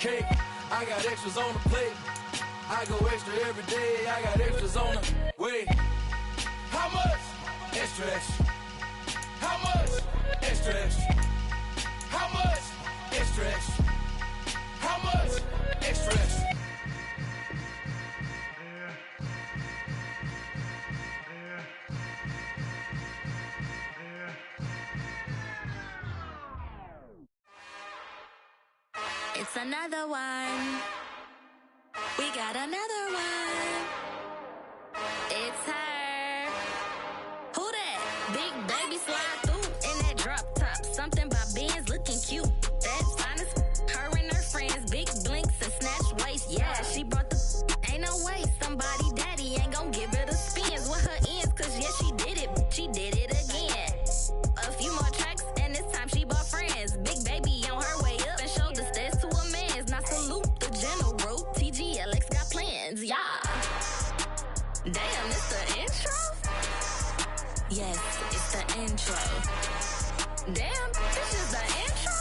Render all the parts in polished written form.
cake. I got extras on the plate. I go extra every day. I got extras on the way. How much? Extra, extra. How much? Extra, extra. How much? Extra, extra. How much? Extra, extra. It's another one. We got another one. It's her. Who that? Big baby slide through in that drop top. Something by Benz looking cute. That's honest. Her and her friends, big blinks and snatch waist. Yeah, she brought the. Ain't no way somebody daddy ain't gon' give her the spins with her ends. Cause yeah, she did it. She did it again. A few more tracks and this time she bought friends. Big baby on her way up and showed the stairs to a man's. Now salute the general. TGLX got plans, yeah. Damn, it's the intro? Yes, it's the intro. Damn, this is the intro?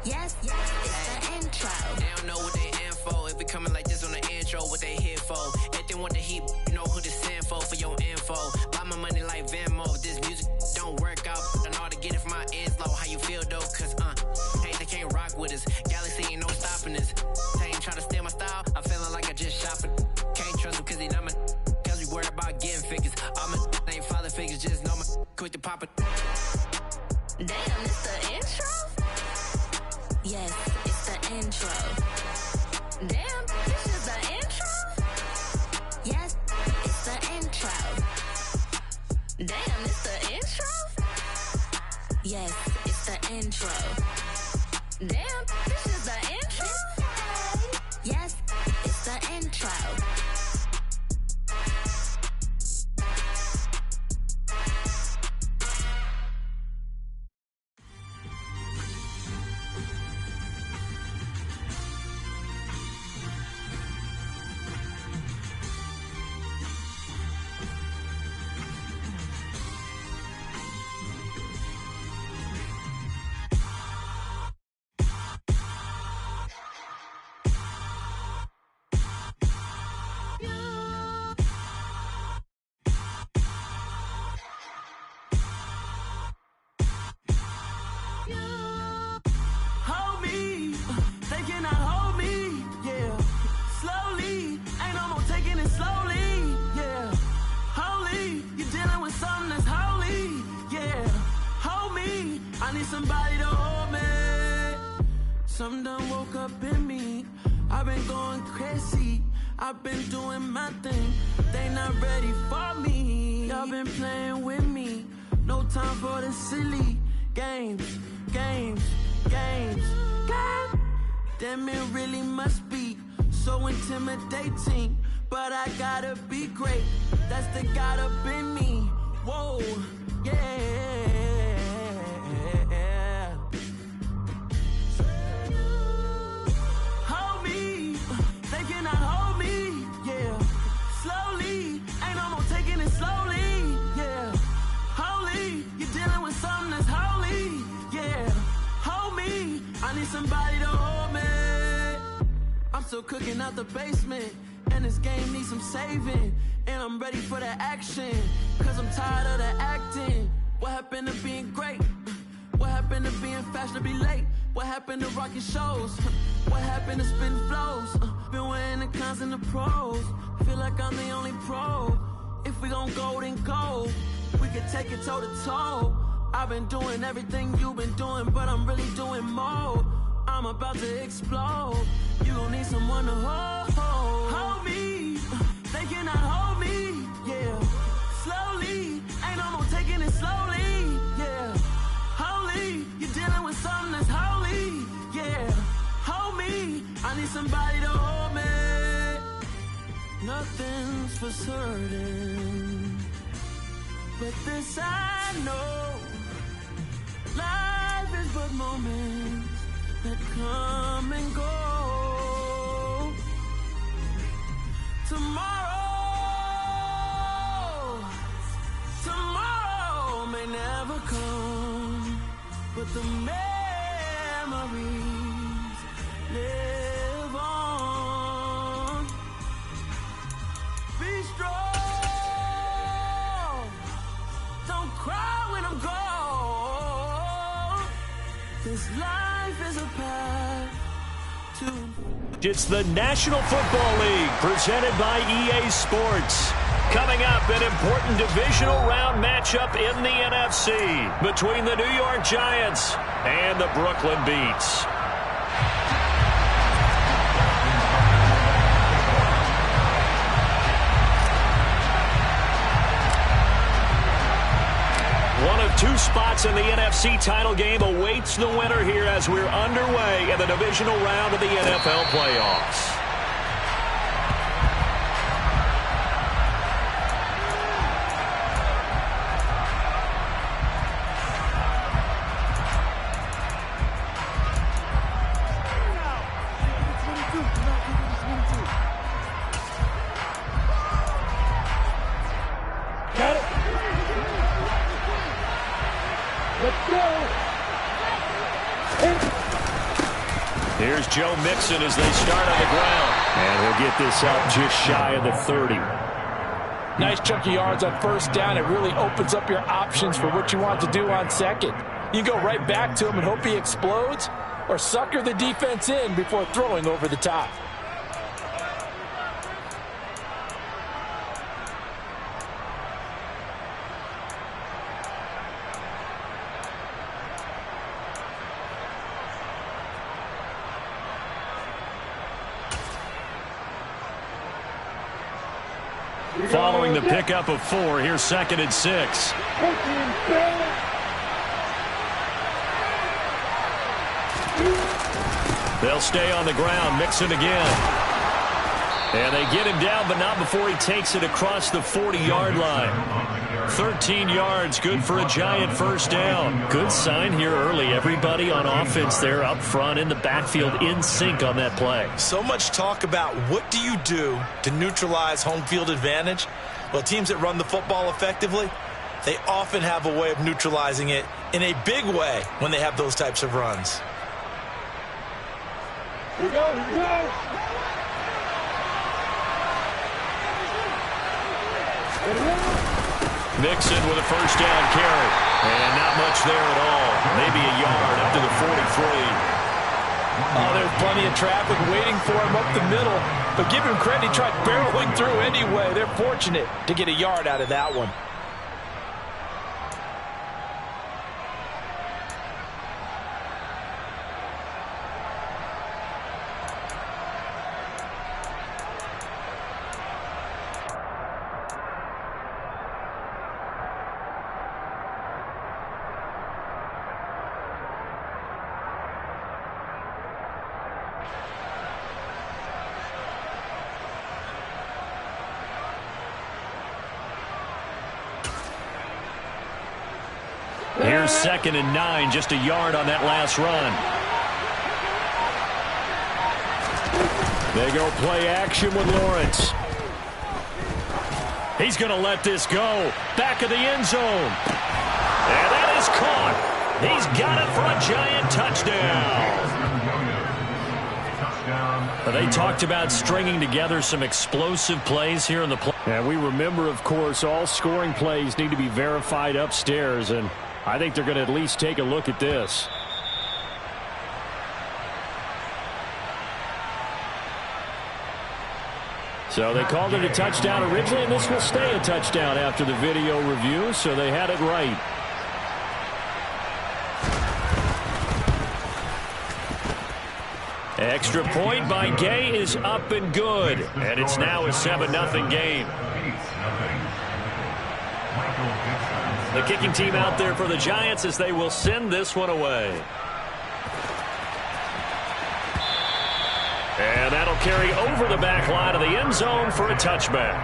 Yes, it's the intro. They don't know what they in for. If we coming like this on the intro, what they here for? If they want the heat, you know who to send for your info. Buy my money like Venmo. If this music don't work out, I know how to get it from my ends low. How you feel though? Cause hey, they can't rock with us. Galaxy ain't no stopping this. They ain't try to steal my style. I'm feeling like I just shop it. Can't trust them cause they not my. Cause we worried about getting figures. All my ain't father figures, just know my quick to pop it. Damn, it's the intro? Yes, it's the intro. Damn, this is the intro? Yes, it's the intro. Damn, it's the intro? Yes, it's the intro. Damn, this is the intro? Yes, it's the intro. Hold me, they cannot hold me, yeah. Slowly, ain't no more taking it slowly, yeah. Holy, you're dealing with something that's holy, yeah. Hold me, I need somebody to hold me. Something done woke up in me. I've been going crazy, I've been doing my thing. They not ready for me. Y'all been playing with me. No time for the silly games. God damn, it really must be so intimidating. But I gotta be great. That's the God up in me. Whoa, yeah. Hold me, they cannot hold me, yeah. Slowly, ain't no more taking it slowly, yeah. Holy, you're dealing with something that's holy, yeah. Hold me, I need somebody to hold me. I'm still cooking out the basement, and this game needs some saving. And I'm ready for the action, cause I'm tired of the acting. What happened to being great? What happened to being fashionably late? What happened to rocking shows? What happened to spitting flows? Been weighing the cons and the pros. Feel like I'm the only pro. If we gon' go, then go. We can take it toe to toe. I've been doing everything you've been doing, but I'm really doing more. I'm about to explode. You gon' need someone to hold. Hold me, they cannot hold me, yeah. Slowly, ain't no more taking it slowly, yeah. Holy, you're dealing with something that's holy, yeah. Hold me, I need somebody to hold me. Nothing's for certain, but this I know. Life is but moments that come and go. Tomorrow may never come, but the memories live. It's the National Football League presented by EA Sports. Coming up, an important divisional round matchup in the NFC between the New York Giants and the Brooklyn Beats. One of two spots in the NFC title game awaits the winner here as we're underway in the divisional round of the NFL playoffs. Here's Joe Mixon as they start on the ground. And he'll get this up just shy of the 30. Nice chunky yards on first down. It really opens up your options for what you want to do on second. You go right back to him and hope he explodes, or sucker the defense in before throwing over the top. Following the pickup of 4, here's 2nd and 6. They'll stay on the ground. Mixon again. And they get him down, but not before he takes it across the 40-yard line. 13 yards, good for a Giant first down. Good sign here early. Everybody on offense there up front in the backfield in sync on that play. So much talk about what do you do to neutralize home field advantage? Well, teams that run the football effectively, they often have a way of neutralizing it in a big way when they have those types of runs. Here we go, here we go. Mixon with a first down carry. And not much there at all. Maybe a yard up to the 43. Oh, there's plenty of traffic waiting for him up the middle. But give him credit, he tried barreling through anyway. They're fortunate to get a yard out of that one. Here's 2nd and 9, just a yard on that last run. They go play action with Lawrence. He's going to let this go. Back of the end zone. And that is caught. He's got it for a Giant touchdown. They talked about stringing together some explosive plays here in the play. And we remember, of course, all scoring plays need to be verified upstairs, and I think they're going to at least take a look at this. So they called it a touchdown originally, and this will stay a touchdown after the video review, so they had it right. Extra point by Gay is up and good, and it's now a 7-0 game. The kicking team out there for the Giants as they will send this one away. And that'll carry over the back line of the end zone for a touchback.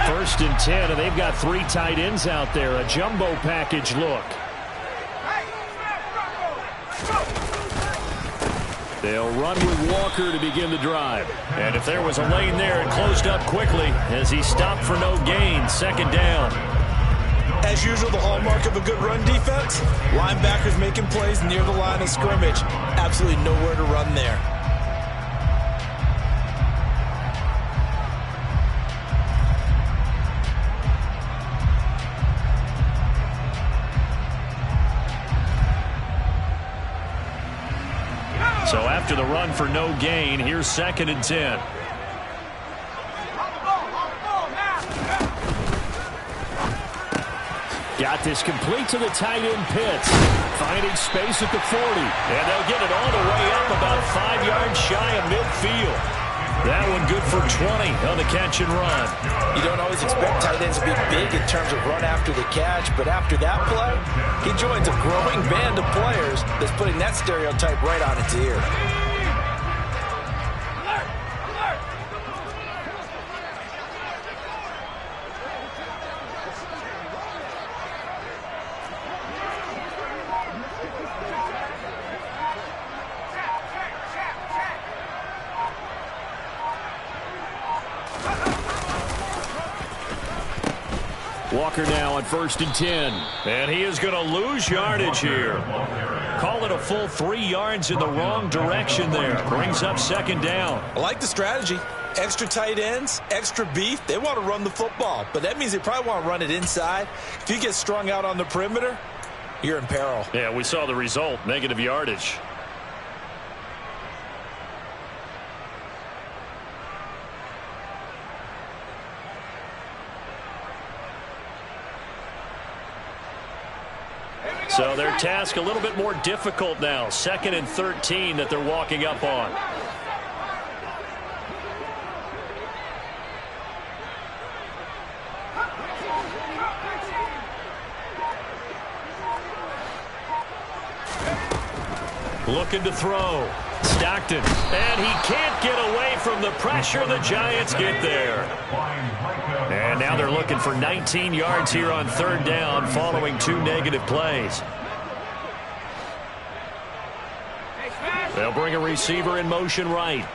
First and 10, and they've got 3 tight ends out there. A jumbo package look. They'll run with Walker to begin the drive. And if there was a lane there, it closed up quickly as he stopped for no gain. 2nd down. As usual, the hallmark of a good run defense, linebackers making plays near the line of scrimmage. Absolutely nowhere to run there. run for no gain. Here's 2nd and 10. Got this complete to the tight end Pitts. Finding space at the 40. And they'll get it all the way up about 5 yards shy of midfield. That one good for 20 on the catch and run. You don't always expect tight ends to be big in terms of run after the catch, but after that play, he joins a growing band of players that's putting that stereotype right on its ear. Walker now on 1st and 10. And he is going to lose yardage here. Call it a full 3 yards in the wrong direction there. Brings up 2nd down. I like the strategy. Extra tight ends, extra beef. They want to run the football, but that means they probably want to run it inside. If you get strung out on the perimeter, you're in peril. Yeah, we saw the result. Negative yardage. So their task a little bit more difficult now. 2nd and 13 that they're walking up on. Looking to throw. Stockton. And he can't get away from the pressure. The Giants get there. And now they're looking for 19 yards here on 3rd down following 2 negative plays. They'll bring a receiver in motion right.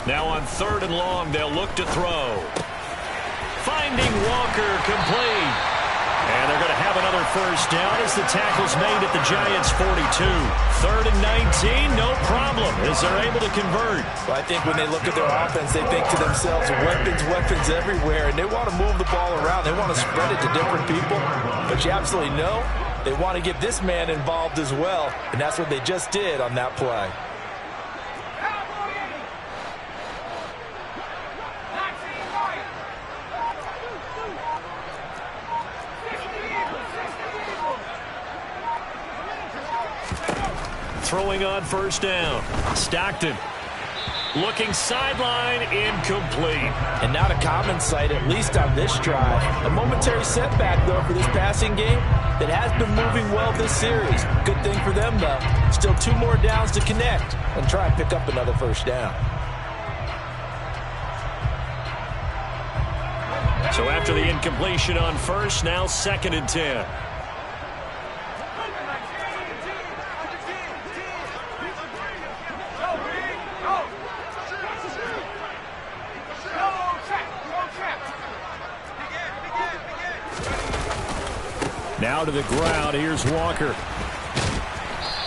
Now on 3rd and long, they'll look to throw. Finding Walker complete. And they're going to have another 1st down as the tackle's made at the Giants' 42. 3rd and 19, no problem, as they're able to convert. Well, I think when they look at their offense, they think to themselves, weapons everywhere, and they want to move the ball around. They want to spread it to different people. But you absolutely know they want to get this man involved as well, and that's what they just did on that play. Throwing on 1st down. Stockton. Looking sideline, incomplete. And not a common sight, at least on this drive. A momentary setback, though, for this passing game that has been moving well this series. Good thing for them, though. Still 2 more downs to connect and try and pick up another 1st down. So after the incompletion on 1st, now 2nd and 10. Now to the ground. Here's Walker.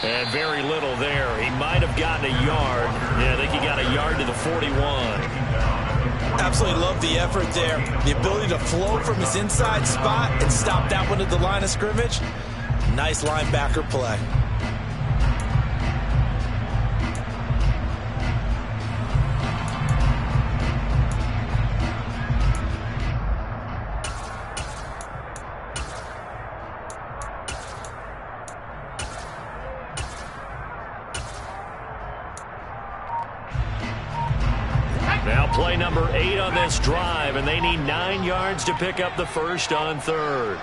And very little there. He might have gotten a yard. Yeah, I think he got a yard to the 41. Absolutely love the effort there. The ability to flow from his inside spot and stop that one at the line of scrimmage. Nice linebacker play. Now play number 8 on this drive, and they need 9 yards to pick up the 1st on 3rd.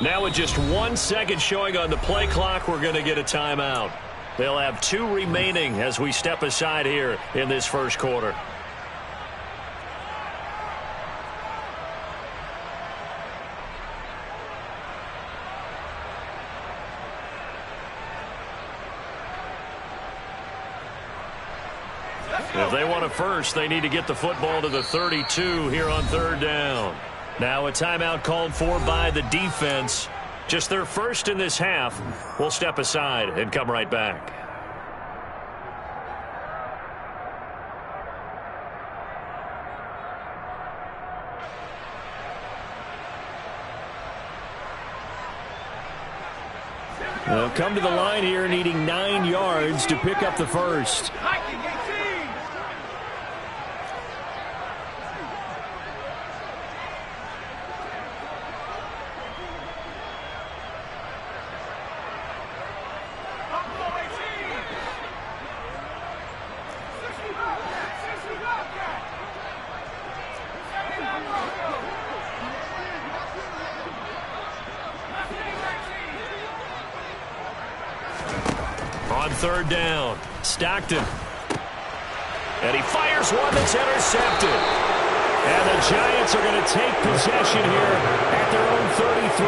Now with just 1 second showing on the play clock, we're going to get a timeout. They'll have 2 remaining as we step aside here in this 1st quarter. If they want a 1st, they need to get the football to the 32 here on 3rd down. Now a timeout called for by the defense. Just their 1st in this half. We'll step aside and come right back. They'll come to the line here needing 9 yards to pick up the first. On third down, Stockton. And he fires one that's intercepted. And the Giants are going to take possession here at their own 33.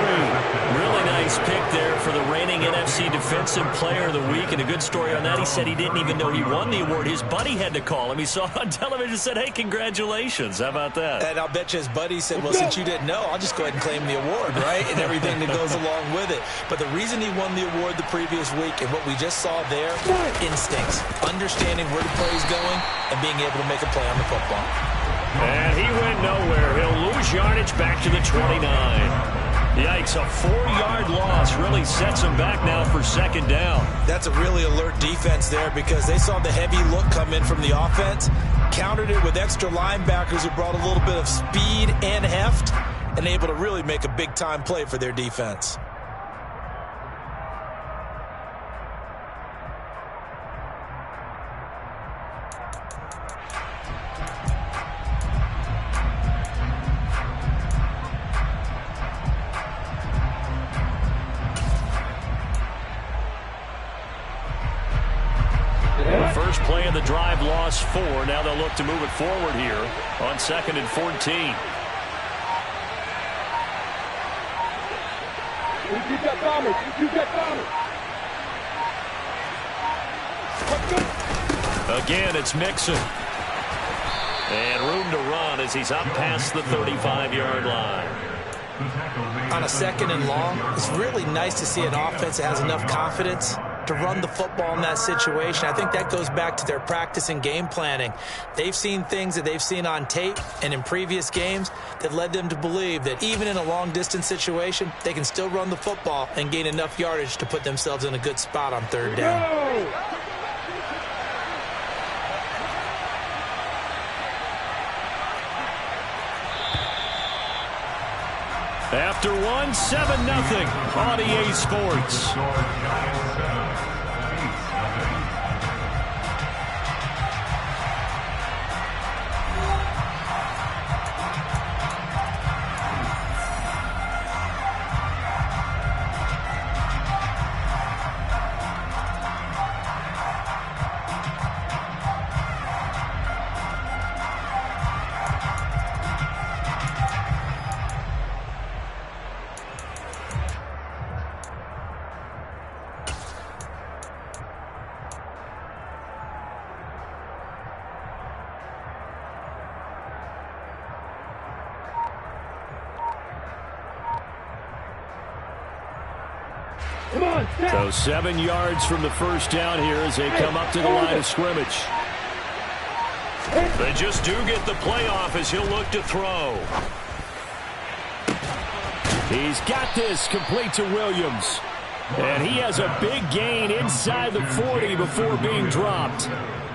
Really nice pick there for the reigning NFC Defensive Player of the Week. And a good story on that. He said he didn't even know he won the award. His buddy had to call him. He saw on television and said, hey, congratulations. How about that? And I'll bet you his buddy said, well, since you didn't know, I'll just go ahead and claim the award, right? And everything that goes along with it. But the reason he won the award the previous week and what we just saw there, instincts, understanding where the play is going and being able to make a play on the football. And he went nowhere. He'll lose yardage back to the 29. Yikes, a 4-yard loss really sets him back now for second down. That's a really alert defense there because they saw the heavy look come in from the offense, countered it with extra linebackers who brought a little bit of speed and heft, and able to really make a big-time play for their defense. First play of the drive, lost 4. Now they'll look to move it forward here on 2nd and 14. Again, it's Mixon. And room to run as he's up past the 35-yard line. On a 2nd and long, it's really nice to see an offense that has enough confidence to run the football in that situation. I think that goes back to their practice and game planning. They've seen things that they've seen on tape and in previous games that led them to believe that even in a long-distance situation, they can still run the football and gain enough yardage to put themselves in a good spot on third down. After one, 7-0 on EA Sports. So 7 yards from the first down here as they come up to the line of scrimmage. They just do get the playoff as he'll look to throw. He's got this complete to Williams. And he has a big gain inside the 40 before being dropped.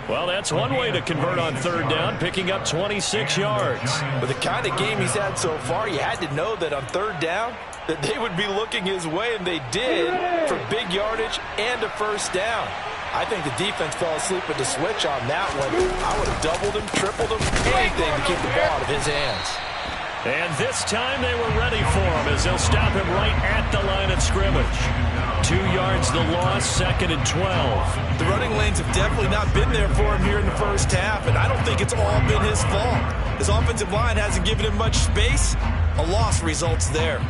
Well, that's one way to convert on third down, picking up 26 yards. With the kind of game he's had so far, you had to know that on third down, that they would be looking his way, and they did, for big yardage and a first down. I think the defense fell asleep with the switch on that one. I would have doubled him, tripled him, anything to keep the ball out of his hands. And this time they were ready for him as they'll stop him right at the line of scrimmage. 2 yards the loss, 2nd and 12. The running lanes have definitely not been there for him here in the first half, and I don't think it's all been his fault. His offensive line hasn't given him much space. A loss results there.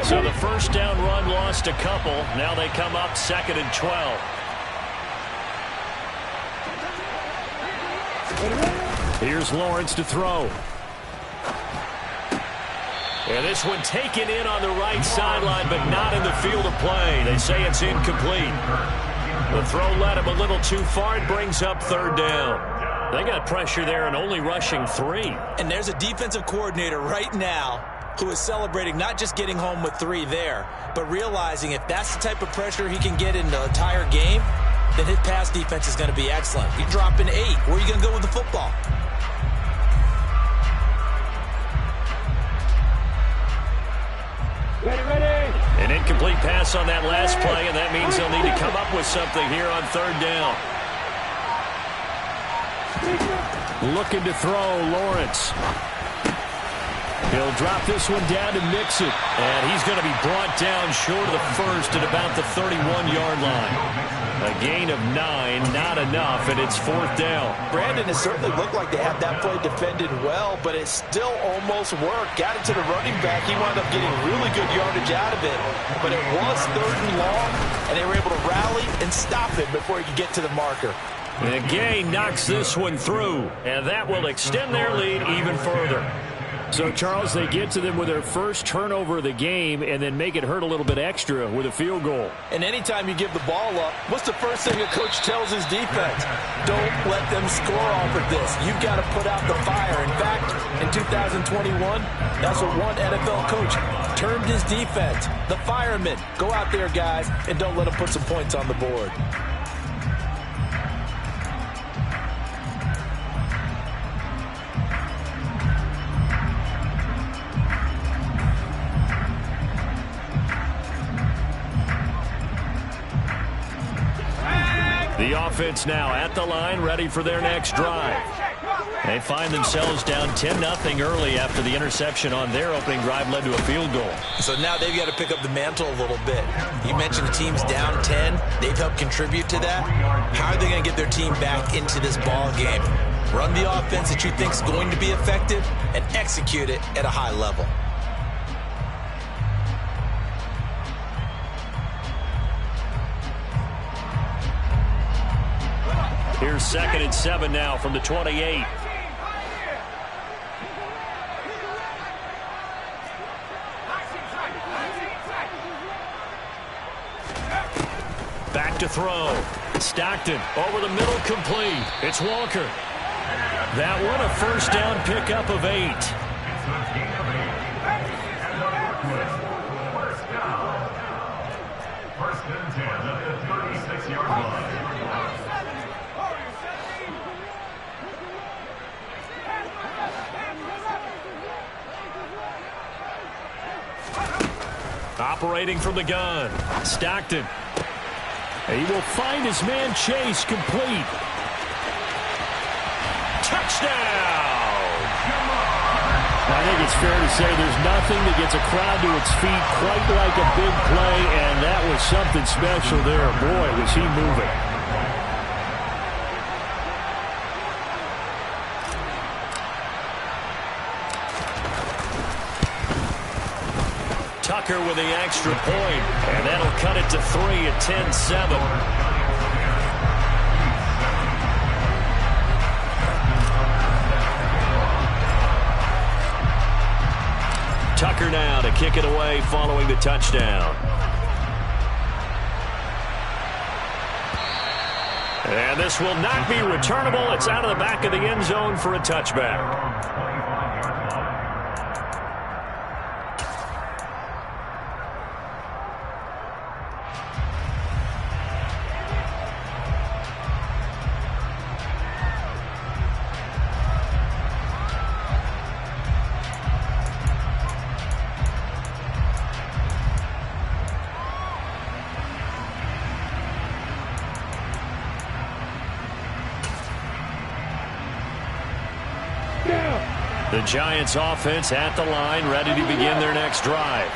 So the first down run lost a couple. Now they come up 2nd and 12. Here's Lawrence to throw. And this one taken in on the right sideline, but not in the field of play. They say it's incomplete. The throw led him a little too far. It brings up third down. They got pressure there and only rushing 3. And there's a defensive coordinator right now who is celebrating not just getting home with 3 there, but realizing if that's the type of pressure he can get in the entire game, then his pass defense is going to be excellent. You're dropping 8. Where are you going to go with the football? An incomplete pass on that last play, and that means they'll need to come up with something here on 3rd down. Looking to throw, Lawrence. He'll drop this one down to Mixon, and he's going to be brought down short of the first at about the 31-yard line. A gain of 9, not enough, and it's 4th down. Brandon, it certainly looked like they had that play defended well, but it still almost worked. Got it to the running back. He wound up getting really good yardage out of it, but it was 3rd and long, and they were able to rally and stop it before he could get to the marker. And Gay knocks this one through, and that will extend their lead even further. So, Charles, they get to them with their first turnover of the game and then make it hurt a little bit extra with a field goal. And anytime you give the ball up, what's the first thing a coach tells his defense? Don't let them score off of this. You've got to put out the fire. In fact, in 2021, that's what one NFL coach termed his defense. The firemen. Go out there, guys, and don't let them put some points on the board. The offense now at the line, ready for their next drive. They find themselves down 10-0 early after the interception on their opening drive led to a field goal. So now they've got to pick up the mantle a little bit. You mentioned the team's down 10. They've helped contribute to that. How are they going to get their team back into this ball game? Run the offense that you think is going to be effective and execute it at a high level. Here's 2nd and 7 now from the 28. Back to throw. Stockton over the middle, complete. It's Walker. That one a first down pickup of 8. First and 10 at the 36-yard line. Operating from the gun, Stockton. He will find his man Chase, complete. Touchdown! I think it's fair to say there's nothing that gets a crowd to its feet quite like a big play, and that was something special there. Boy, was he moving. Tucker with the extra point, and that'll cut it to 3 at 10-7. Tucker now to kick it away following the touchdown. And this will not be returnable. It's out of the back of the end zone for a touchback. The Giants offense at the line, ready to begin their next drive.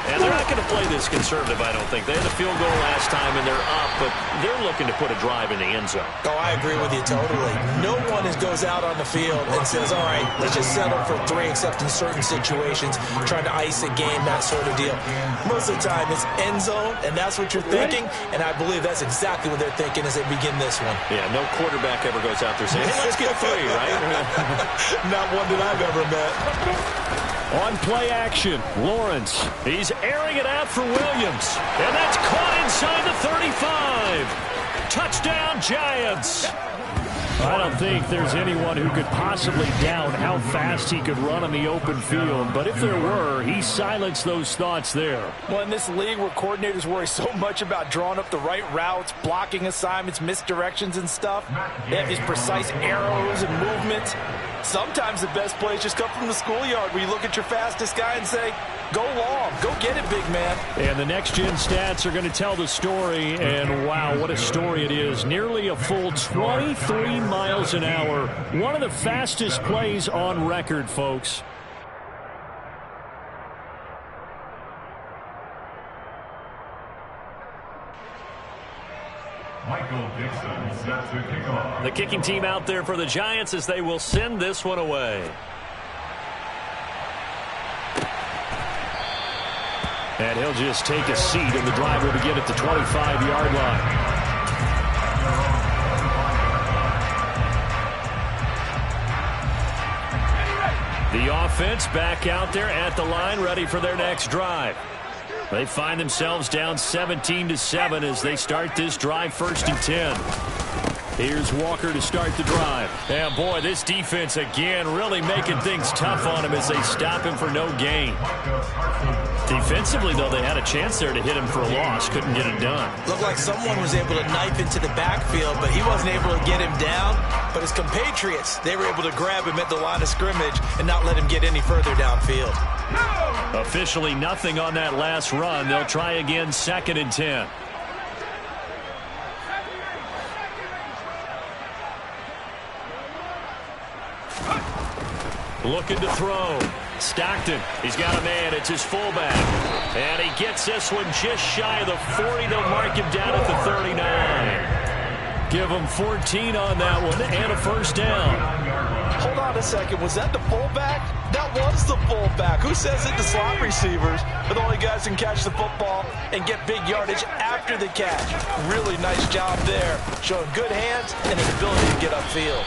And they're not going to play this conservative, I don't think. They had a field goal last time, and they're up, but they're looking to put a drive in the end zone. Oh, I agree with you totally. No one goes out on the field and says, all right, let's just settle for 3, except in certain situations, trying to ice a game, that sort of deal. Most of the time, it's end zone, and that's what you're thinking, and I believe that's exactly what they're thinking as they begin this one. Yeah, no quarterback ever goes out there saying, hey, let's get 3, right? Not one that I've ever met. On play action, Lawrence. He's airing it out for Williams. And that's caught inside the 35. Touchdown, Giants. I don't think there's anyone who could possibly doubt how fast he could run on the open field. But if there were, he silenced those thoughts there. Well, in this league where coordinators worry so much about drawing up the right routes, blocking assignments, misdirections and stuff, they have these precise arrows and movements. Sometimes the best plays just come from the schoolyard where you look at your fastest guy and say, go long, go get it, big man. And the next-gen stats are going to tell the story, and wow, what a story it is. Nearly a full 23 miles an hour. One of the fastest plays on record, folks. Michael Dixon set to kick off. The kicking team out there for the Giants as they will send this one away. And he'll just take a seat, and the drive will begin at the 25-yard line. The offense back out there at the line, ready for their next drive. They find themselves down 17-7 as they start this drive, 1st and 10. Here's Walker to start the drive. And boy, this defense again really making things tough on him as they stop him for no gain. Defensively, though, they had a chance there to hit him for a loss. Couldn't get it done. Looked like someone was able to knife into the backfield, but he wasn't able to get him down. But his compatriots, they were able to grab him at the line of scrimmage and not let him get any further downfield. Officially nothing on that last run. They'll try again, 2nd and 10. Looking to throw. Stockton, he's got a man. It's his fullback. And he gets this one just shy of the 40. They'll mark him down at the 39. Give him 14 on that one and a 1st down. Hold on a second. Was that the fullback? That was the fullback. Who says it? The slot receivers are the only guys who can catch the football and get big yardage after the catch. Really nice job there. Showing good hands and an ability to get upfield.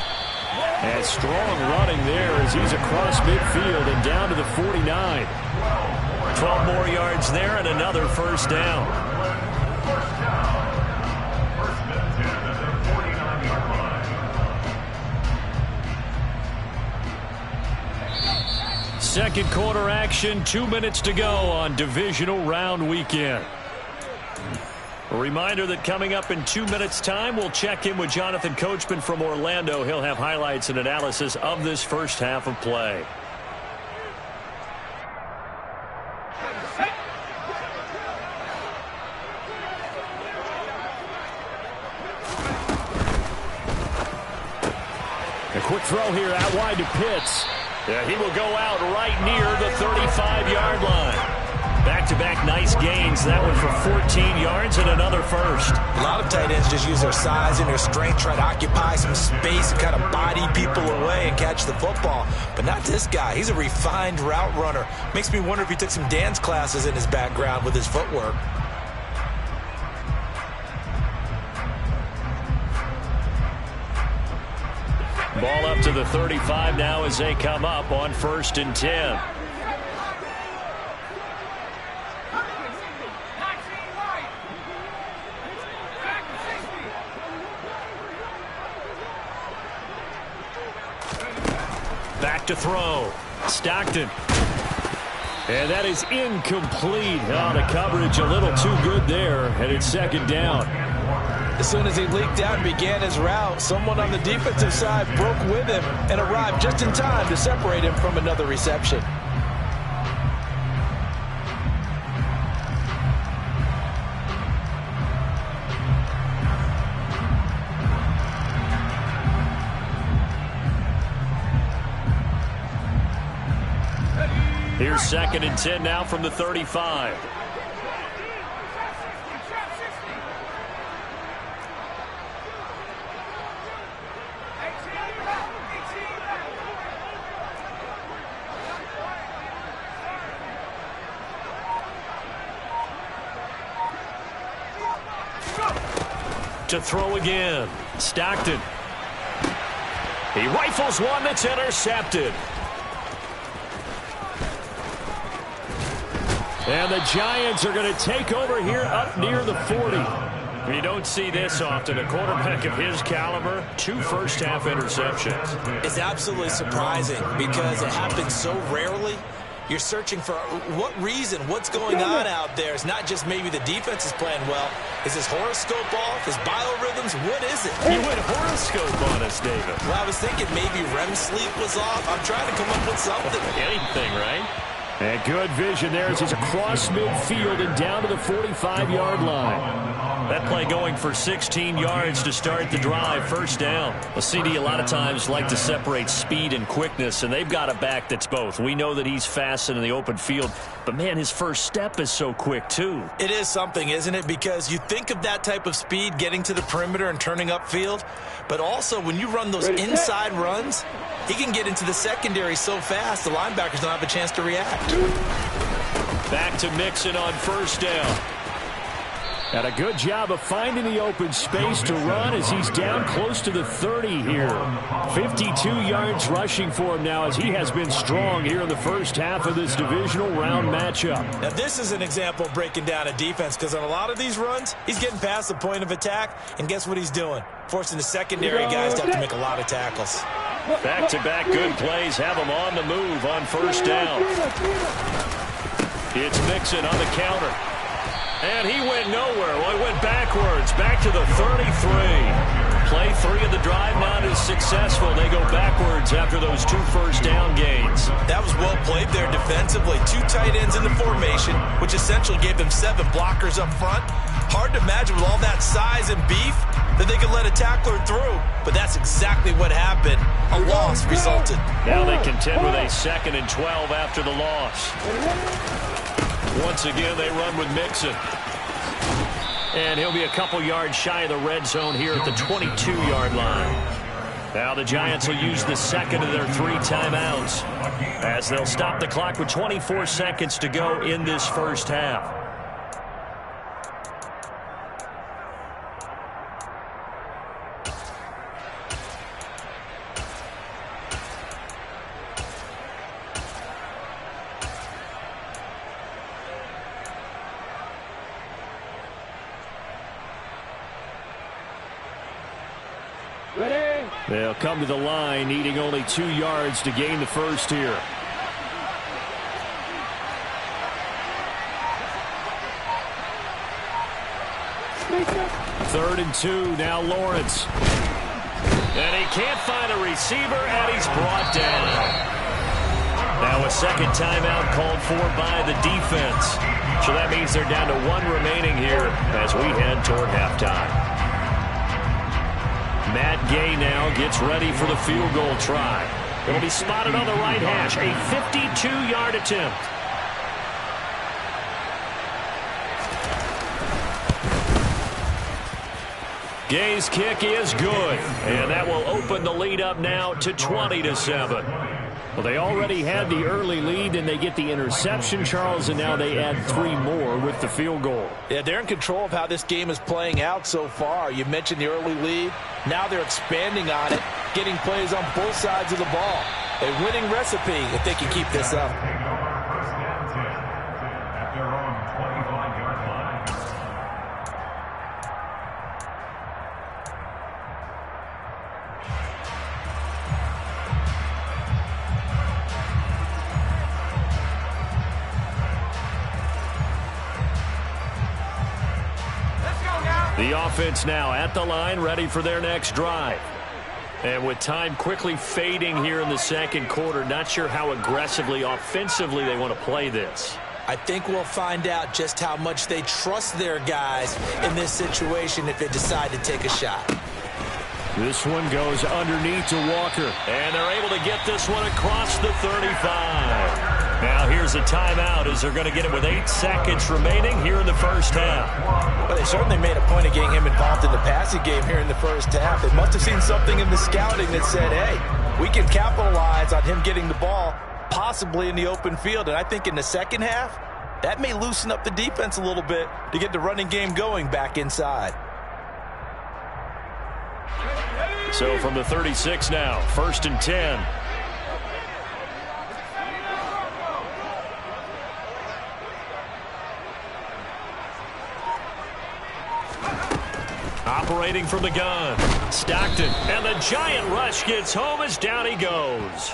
And strong running there as he's across midfield and down to the 49. 12 more yards there and another 1st down. First and 10 at the 49-yard line. Second quarter action, 2 minutes to go on divisional round weekend. A reminder that coming up in 2 minutes' time, we'll check in with Jonathan Coachman from Orlando. He'll have highlights and analysis of this first half of play. A quick throw here out wide to Pitts. Yeah, he will go out right near the 35-yard line. Back-to-back nice gains. That one for 14 yards and another 1st. A lot of tight ends just use their size and their strength, try to occupy some space and kind of body people away and catch the football. But not this guy. He's a refined route runner. Makes me wonder if he took some dance classes in his background with his footwork. Ball up to the 35 now as they come up on 1st and 10. Back to throw. Stockton. And that is incomplete. Oh, the coverage a little too good there, and it's 2nd down. As soon as he leaked out and began his route, someone on the defensive side broke with him and arrived just in time to separate him from another reception. Here's 2nd and 10 now from the 35. To throw again. Stockton. He rifles one that's intercepted. And the Giants are going to take over here up near the 40. You don't see this often. A quarterback of his caliber, 2 first-half interceptions. It's absolutely surprising because it happens so rarely. You're searching for what reason, what's going on out there. It's not just maybe the defense is playing well. Is his horoscope off? His biorhythms? What is it? You went horoscope on us, David. Well, I was thinking maybe REM sleep was off. I'm trying to come up with something. Anything, right? And good vision there as he's across midfield and down to the 45-yard line. That play going for 16 yards to start the drive. First down. Well, CD a lot of times like to separate speed and quickness, and they've got a back that's both. We know that he's fast in the open field, but, man, his first step is so quick, too. It is something, isn't it? Because you think of that type of speed getting to the perimeter and turning upfield, but also when you run those inside runs, he can get into the secondary so fast the linebackers don't have a chance to react. Back to Mixon on first down. And a good job of finding the open space to run as he's down close to the 30 here. 52 yards rushing for him now as he has been strong here in the first half of this divisional round matchup. Now this is an example of breaking down a defense because on a lot of these runs, he's getting past the point of attack, and guess what he's doing? Forcing the secondary guys to have to make a lot of tackles. Back-to-back good plays have him on the move on first down. It's Mixon on the counter. And he went nowhere. Well, he went backwards, back to the 33. Play 3 of the drive not as successful. They go backwards after those 2 first down gains. That was well played there defensively. 2 tight ends in the formation, which essentially gave them 7 blockers up front. Hard to imagine with all that size and beef that they could let a tackler through. But that's exactly what happened. A loss resulted. Now they contend with a 2nd and 12 after the loss. Once again, they run with Mixon. And he'll be a couple yards shy of the red zone here at the 22-yard line. Now the Giants will use the second of their 3 timeouts as they'll stop the clock with 24 seconds to go in this first half. They'll come to the line, needing only 2 yards to gain the first here. Third and 2, now Lawrence. And he can't find a receiver, and he's brought down. Now a second timeout called for by the defense. So that means they're down to 1 remaining here as we head toward halftime. Matt Gay now gets ready for the field goal try. It'll be spotted on the right hash. A 52-yard attempt. Gay's kick is good. And that will open the lead up now to 20-7. Well, they already had the early lead, and they get the interception, Charles, and now they add 3 more with the field goal. Yeah, they're in control of how this game is playing out so far. You mentioned the early lead. Now they're expanding on it, getting plays on both sides of the ball. A winning recipe if they can keep this up. First and 10 at their own 25-yard line. The offense now at the line, ready for their next drive. And with time quickly fading here in the second quarter, not sure how aggressively, offensively they want to play this. I think we'll find out just how much they trust their guys in this situation if they decide to take a shot. This one goes underneath to Walker. And they're able to get this one across the 35. Now here's a timeout as they're going to get it with 8 seconds remaining here in the first half. Well, they certainly made a point of getting him involved in the passing game here in the first half. They must have seen something in the scouting that said, hey, we can capitalize on him getting the ball, possibly in the open field. And I think in the second half, that may loosen up the defense a little bit to get the running game going back inside. So from the 36 now, 1st and 10. Operating from the gun, Stockton. And the giant rush gets home as down he goes.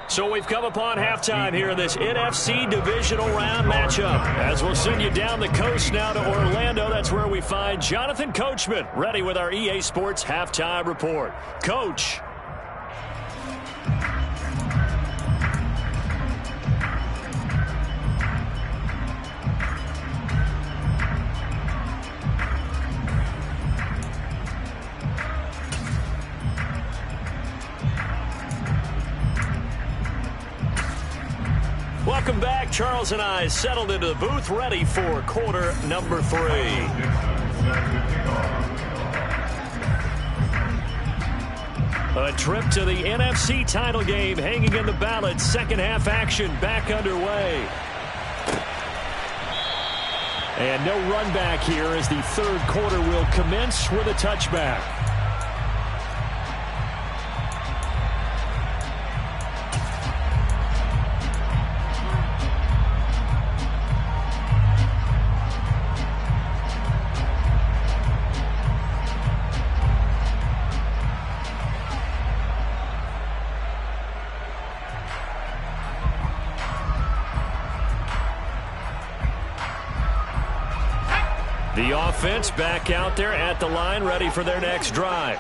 So we've come upon halftime here in this NFC divisional round matchup. As we'll send you down the coast now to Orlando, that's where we find Jonathan Coachman ready with our EA Sports halftime report. Coach. Welcome back. Charles and I settled into the booth, ready for quarter number 3. A trip to the NFC title game hanging in the balance. Second half action back underway. And no run back here as the third quarter will commence with a touchback. The offense back out there at the line, ready for their next drive.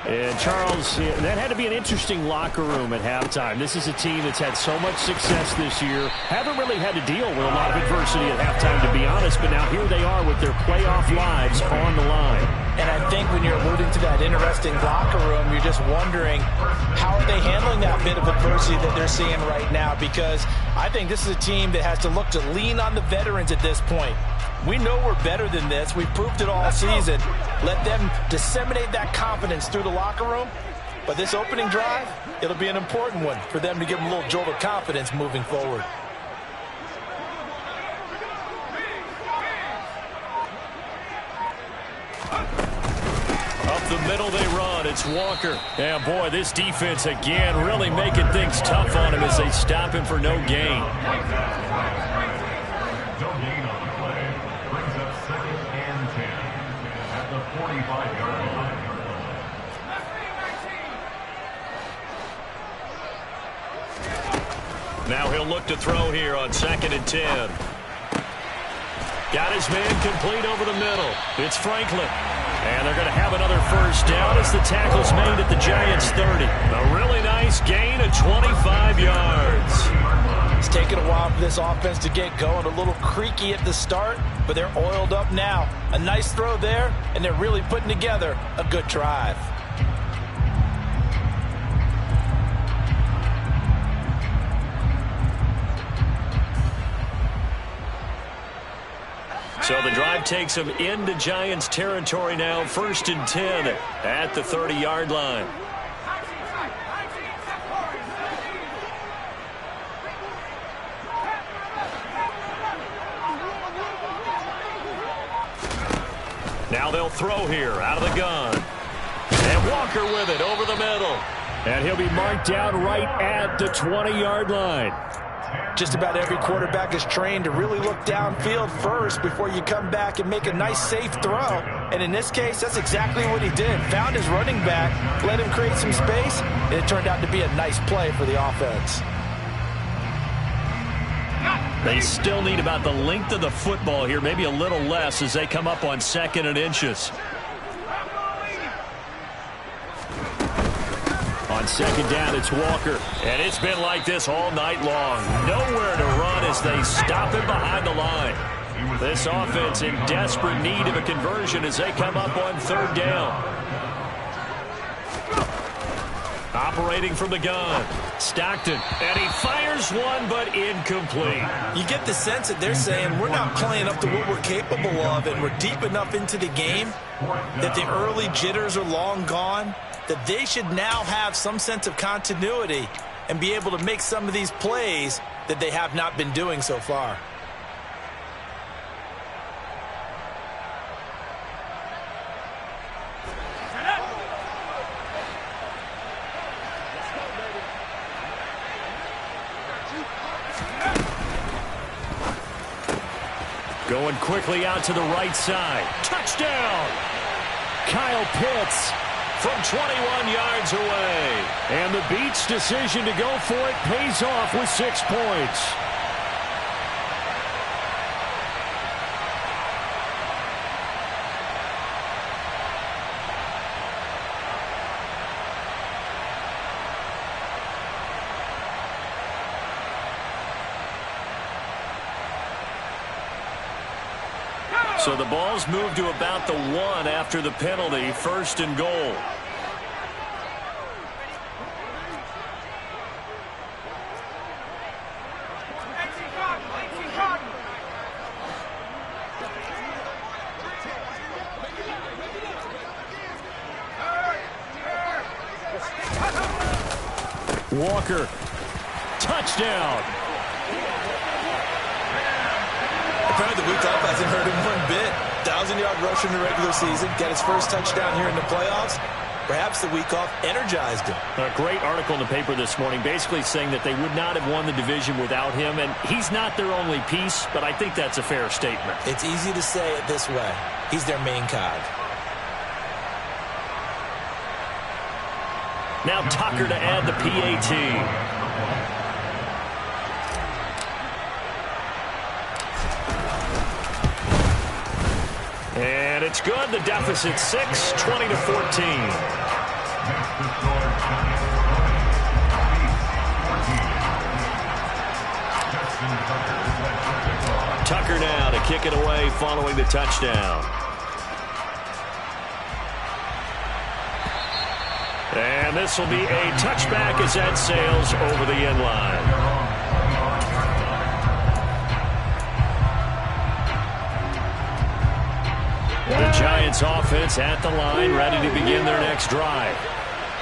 And Charles, that had to be an interesting locker room at halftime. This is a team that's had so much success this year. Haven't really had to deal with a lot of adversity at halftime, to be honest. But now here they are with their playoff lives on the line. And I think when you're alluding to that interesting locker room, you're just wondering how are they handling that bit of adversity that they're seeing right now? Because I think this is a team that has to look to lean on the veterans at this point. We know we're better than this. We've proved it all season. Let them disseminate that confidence through the locker room. But this opening drive, it'll be an important one for them to give them a little jolt of confidence moving forward. Up the middle they run. It's Walker. And boy, this defense again really making things tough on him as they stop him for no gain. Now he'll look to throw here on 2nd and 10. Got his man complete over the middle. It's Franklin. And they're going to have another first down as the tackle's made at the Giants' 30. A really nice gain of 25 yards. It's taken a while for this offense to get going. A little creaky at the start, but they're oiled up now. A nice throw there, and they're really putting together a good drive. So the drive takes them into Giants territory now. 1st and 10 at the 30-yard line. Now they'll throw here out of the gun. And Walker with it over the middle. And he'll be marked down right at the 20-yard line. Just about every quarterback is trained to really look downfield first before you come back and make a nice, safe throw. And in this case, that's exactly what he did. Found his running back, let him create some space, and it turned out to be a nice play for the offense. They still need about the length of the football here, maybe a little less as they come up on 2nd and inches. On 2nd down, it's Walker. And it's been like this all night long. Nowhere to run as they stop him behind the line. This offense in desperate need of a conversion as they come up on 3rd down. Operating from the gun, Stockton. And he fires one, but incomplete. You get the sense that they're saying we're not playing up to what we're capable of, and we're deep enough into the game that the early jitters are long gone, that they should now have some sense of continuity and be able to make some of these plays that they have not been doing so far. Going quickly out to the right side. Touchdown! Kyle Pitts from 21 yards away. And the Beats' decision to go for it pays off with 6 points. So the ball's moved to about the 1 after the penalty, 1st and goal. Walker, touchdown. Apparently the week off hasn't hurt him one bit. 1,000-yard rush in the regular season, got his first touchdown here in the playoffs. Perhaps the week off energized him. A great article in the paper this morning basically saying that they would not have won the division without him, and he's not their only piece, but I think that's a fair statement. It's easy to say it this way. He's their main cog. Now Tucker to add the PAT. And it's good. The deficit 6, 20-14. Tucker now to kick it away following the touchdown. And this will be a touchback as that sails over the end line. The Giants offense at the line, ready to begin their next drive.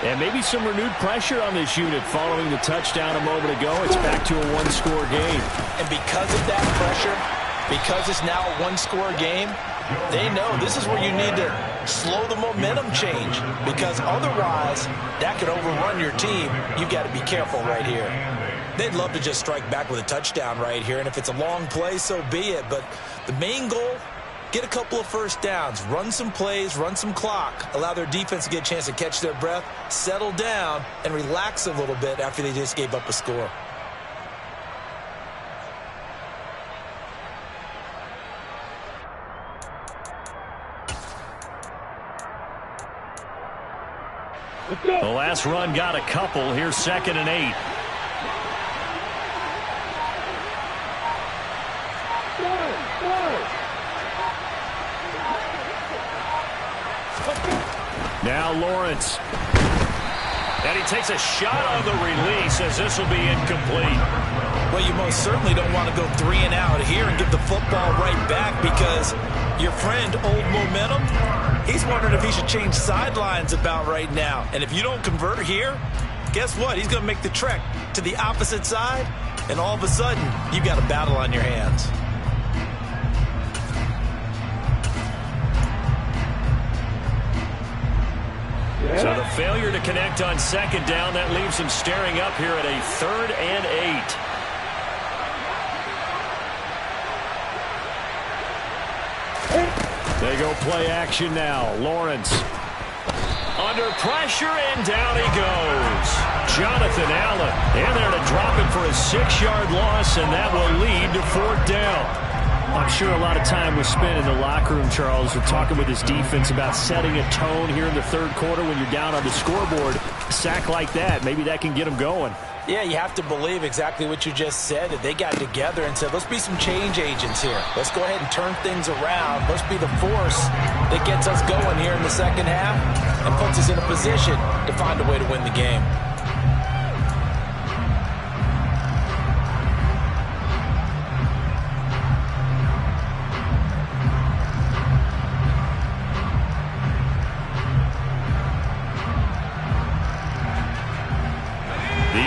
And maybe some renewed pressure on this unit following the touchdown a moment ago. It's back to a one-score game. And because of that pressure, because it's now a one-score game, they know this is where you need to slow the momentum change, because otherwise that could overrun your team. You've got to be careful right here. They'd love to just strike back with a touchdown right here, and if it's a long play, so be it. But the main goal, get a couple of first downs, run some plays, run some clock, allow their defense to get a chance to catch their breath, settle down, and relax a little bit after they just gave up a score. The last run got a couple. Here's 2nd and 8. Now Lawrence. And he takes a shot on the release as this will be incomplete. Well, you most certainly don't want to go 3 and out here and give the football right back, because your friend, Old Momentum, he's wondering if he should change sidelines about right now. And if you don't convert here, guess what? He's going to make the trek to the opposite side, and all of a sudden, you've got a battle on your hands. So the failure to connect on 2nd down, that leaves him staring up here at a 3rd and 8. They go play action now. Lawrence under pressure, and down he goes. Jonathan Allen in there to drop it for a 6-yard loss, and that will lead to 4th down. I'm sure a lot of time was spent in the locker room, Charles, with talking with his defense about setting a tone here in the 3rd quarter when you're down on the scoreboard. A sack like that, maybe that can get them going. Yeah, you have to believe exactly what you just said, that they got together and said, let's be some change agents here. Let's go ahead and turn things around. Let's be the force that gets us going here in the 2nd half and puts us in a position to find a way to win the game.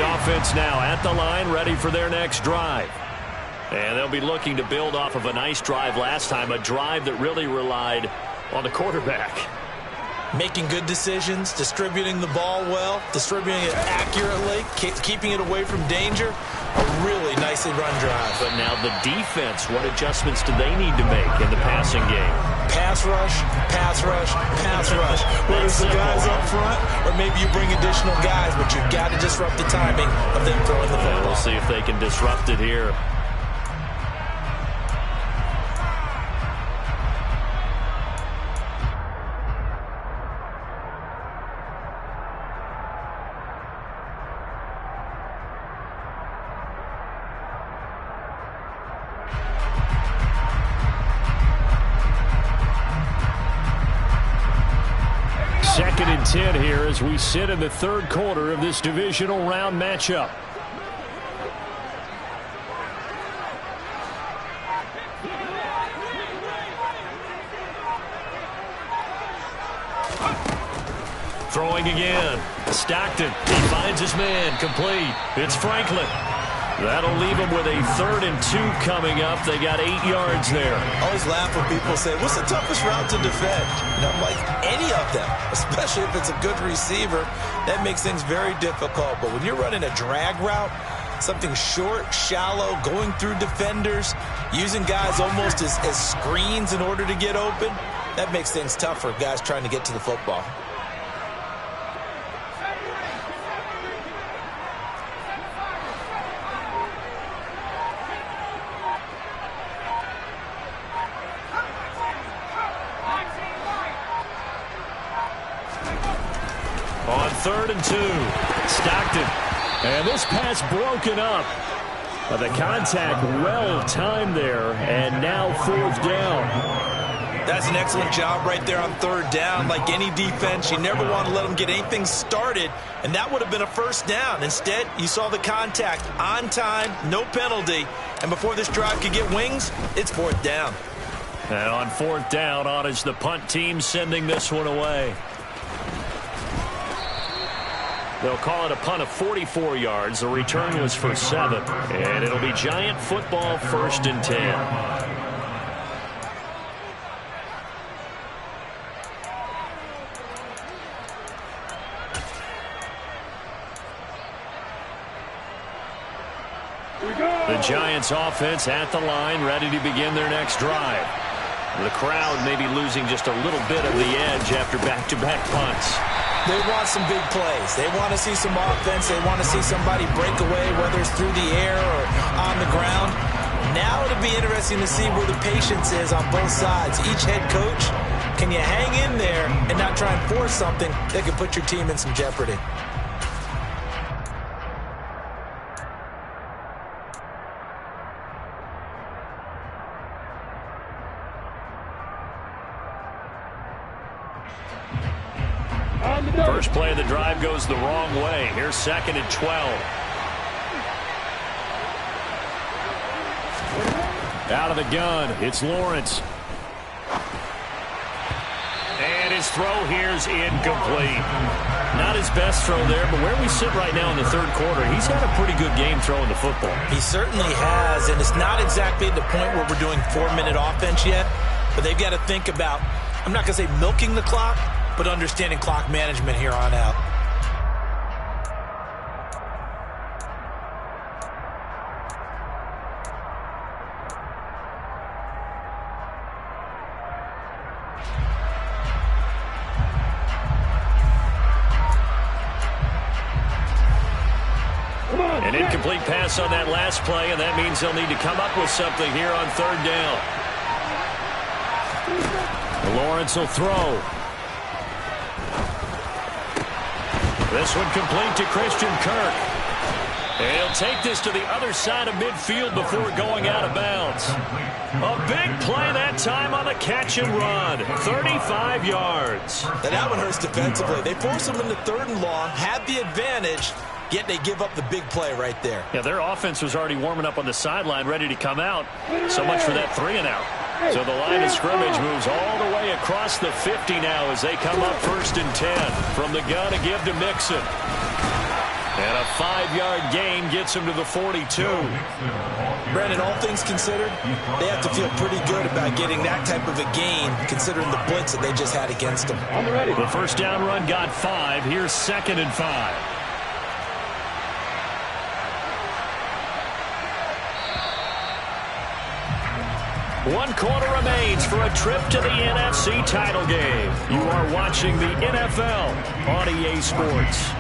Offense now at the line, ready for their next drive. And they'll be looking to build off of a nice drive last time, a drive that really relied on the quarterback. making good decisions, distributing the ball well, distributing it accurately, keeping it away from danger. A really nicely run drive. But now the defense, what adjustments do they need to make in the passing game? Pass rush, pass rush, pass rush. Whether it's the guys up front or maybe you bring additional guys, but you've got to disrupt the timing of them throwing the football. We'll see if they can disrupt it here. Second and 10 here as we sit in the third quarter of this divisional round matchup. Throwing again. Stockton. He finds his man. Complete. It's Franklin. That'll leave him with a 3rd and 2 coming up. They got 8 yards there. I always laugh when people say, what's the toughest route to defend? And I'm like, any of them, especially if it's a good receiver. That makes things very difficult. But when you're running a drag route, something short, shallow, going through defenders, using guys almost as screens in order to get open, that makes things tough for guys trying to get to the football. On 3rd and 2, Stockton. And this pass broken up. But the contact well timed there, and now 4th down. That's an excellent job right there on 3rd down. Like any defense, you never want to let them get anything started, and that would have been a 1st down. Instead, you saw the contact on time, no penalty, and before this drive could get wings, it's 4th down. And on 4th down, on is the punt team sending this one away. They'll call it a punt of 44 yards. The return was for 7. And it'll be Giant football, 1st and 10. The Giants offense at the line, ready to begin their next drive. The crowd may be losing just a little bit of the edge after back-to-back punts. They want some big plays. They want to see some offense. They want to see somebody break away, whether it's through the air or on the ground. Now it'll be interesting to see where the patience is on both sides. Each head coach, can you hang in there and not try and force something that could put your team in some jeopardy? First play of the drive goes the wrong way. Here's 2nd and 12. Out of the gun, it's Lawrence. And his throw here's incomplete. Not his best throw there, but where we sit right now in the 3rd quarter, he's had a pretty good game throwing the football. He certainly has, and it's not exactly at the point where we're doing 4-minute offense yet, but they've got to think about, I'm not going to say milking the clock, but understanding clock management here on out. An incomplete pass on that last play, and that means they'll need to come up with something here on 3rd down. Lawrence will throw. This one complete to Christian Kirk. And he'll take this to the other side of midfield before going out of bounds. A big play that time on the catch and run. 35 yards. Now that one hurts defensively. They force them into 3rd and long, had the advantage, yet they give up the big play right there. Yeah, their offense was already warming up on the sideline, ready to come out. So much for that 3-and-out. So the line of scrimmage moves all the way across the 50 now as they come up 1st and 10. From the gun, a give to Mixon. And a 5-yard gain gets him to the 42. Brandon, all things considered, they have to feel pretty good about getting that type of a gain, considering the blitz that they just had against them. The first down run got 5. Here's 2nd and 5. One quarter remains for a trip to the NFC title game. You are watching the NFL on EA Sports.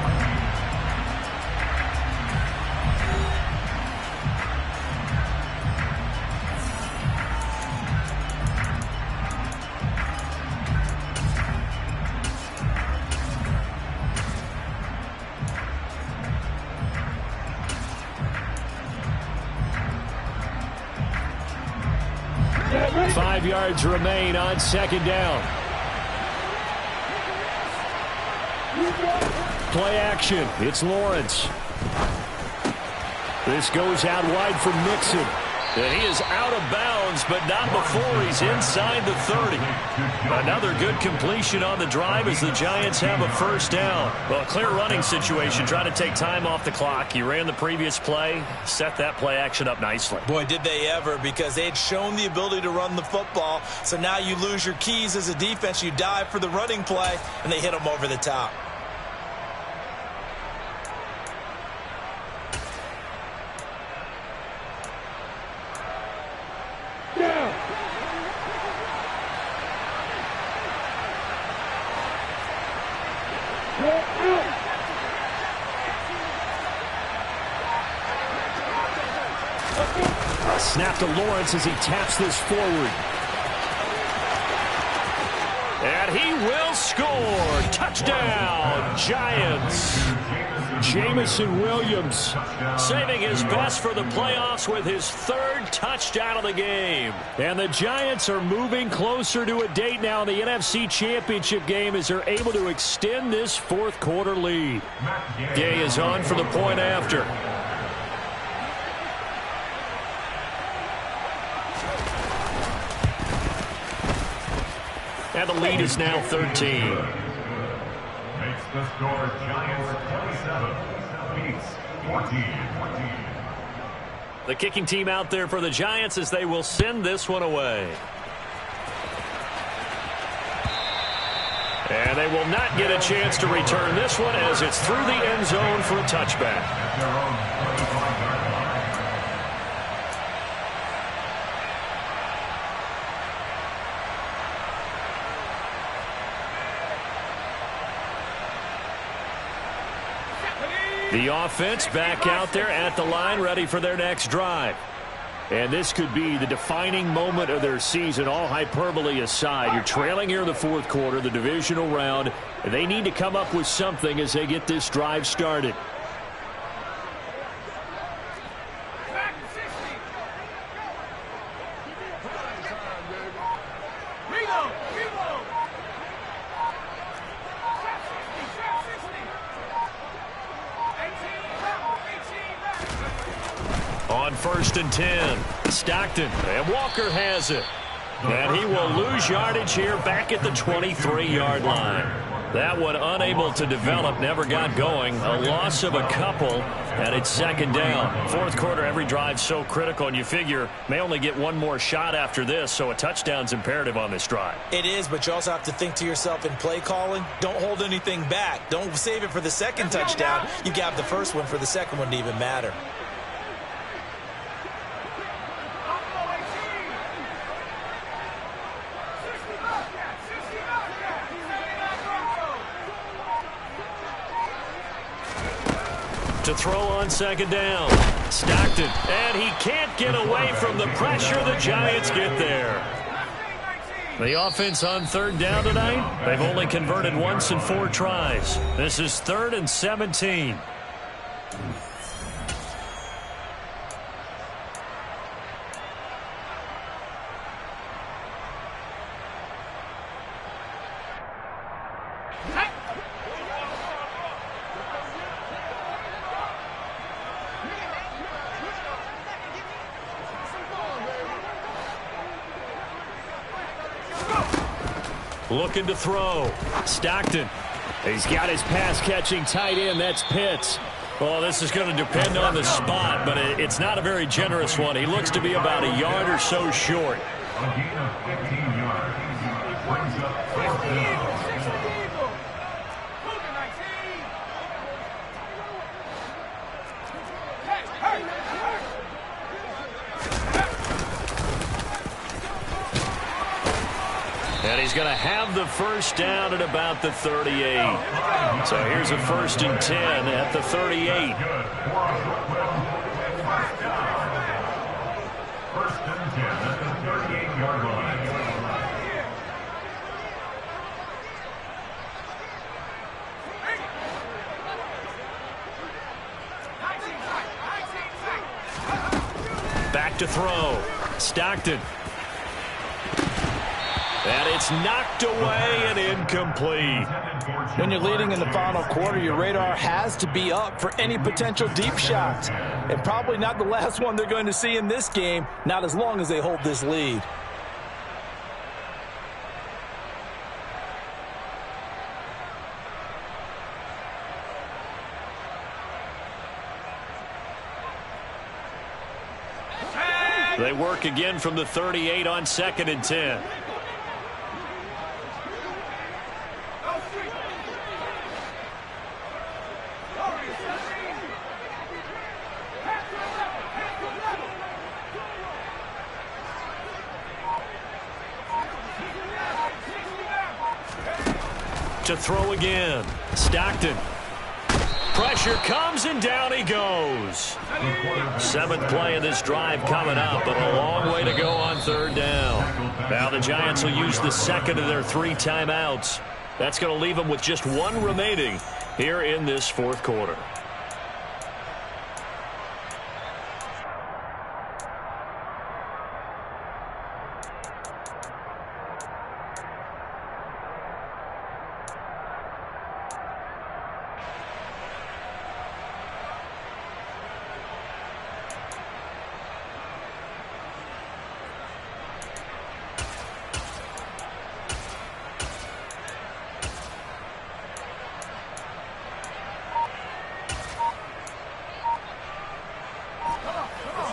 Yards remain on 2nd down. Play action. It's Lawrence. This goes out wide for Mixon. And he is out of bounds, but not before he's inside the 30. Another good completion on the drive as the Giants have a first down. Well, a clear running situation, trying to take time off the clock. He ran the previous play, set that play action up nicely. Boy, did they ever, because they had shown the ability to run the football. So now you lose your keys as a defense. You dive for the running play, and they hit them over the top. Snap to Lawrence as he taps this forward. And he will score. Touchdown, Giants. Jamison Williams saving his best for the playoffs with his 3rd touchdown of the game. And the Giants are moving closer to a date now in the NFC Championship game as they're able to extend this 4th quarter lead. Gay is on for the point after. And the lead is now 13. Makes the score Giants 27, beats 14. The kicking team out there for the Giants as they will send this one away. And they will not get a chance to return this one as it's through the end zone for a touchback. At their own 25-yard line. The offense back out there at the line, ready for their next drive. And this could be the defining moment of their season, all hyperbole aside. You're trailing here in the 4th quarter, the divisional round. They need to come up with something as they get this drive started. On 1st and 10, Stockton, and Walker has it. And he will lose yardage here back at the 23-yard line. That one unable to develop, never got going. A loss of a couple, and it's 2nd down. 4th quarter, every drive so critical, and you figure may only get one more shot after this, so a touchdown's imperative on this drive. It is, but you also have to think to yourself in play calling, don't hold anything back. Don't save it for the 2nd touchdown. You got the first one for the 2nd one to even matter. To throw on 2nd down. Stockton, and he can't get away from the pressure. The Giants get there. The offense on 3rd down tonight, they've only converted once in 4 tries. This is 3rd and 17. Looking to throw. Stockton. He's got his pass-catching tight end. That's Pitts. Well, this is going to depend on the spot, but it's not a very generous one. He looks to be about a yard or so short. A gain of 15 yards. Brings up first down. And he's going to have the first down at about the 38. So here's a 1st and 10 at the 38. First and 10 at the 38-yard line. Back to throw. Stockton. And it's knocked away and incomplete. When you're leading in the final quarter, your radar has to be up for any potential deep shots. And probably not the last one they're going to see in this game, not as long as they hold this lead. They work again from the 38 on 2nd and 10. To throw again. Stockton. Pressure comes and down he goes. 7th play of this drive coming up, but a long way to go on 3rd down. Now the Giants will use the 2nd of their 3 timeouts. That's going to leave them with just 1 remaining here in this 4th quarter.